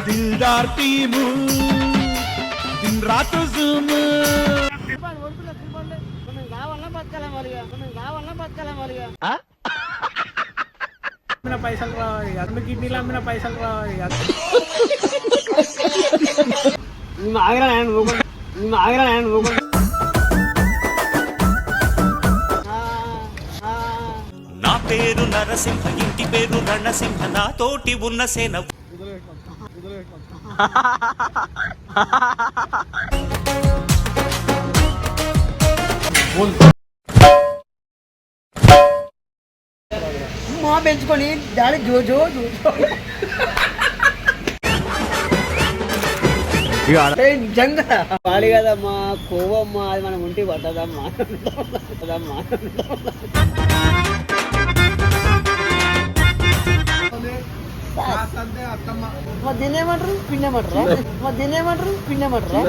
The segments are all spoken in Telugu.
दिलदार टीम दिन रात जूम పైసలు రావాలి కిడ్నీలు అమ్మిన పైసలు రావాలి నా పేరు నరసింహ ఇంటి పేరు రణసింహ నా తోటి ఉన్న సేన మా పెంచుకొని డాడీ జో జో నిజంగా పాలి కదమ్మా కోవమ్మా అది మనం ఉంటే పట్టదమ్మా దీన్నేమంటారు పిండేమంటారా దీన్నేమంటారు పిండేమంటారా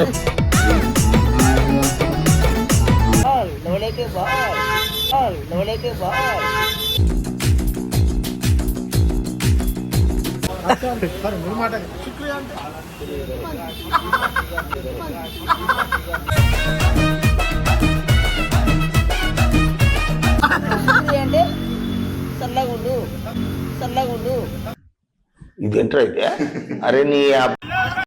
లోలేకే బాల్ లోలేకే బాల్ అంటే చల్లగుండు ఇదేంట్రా అయితే అరే నీ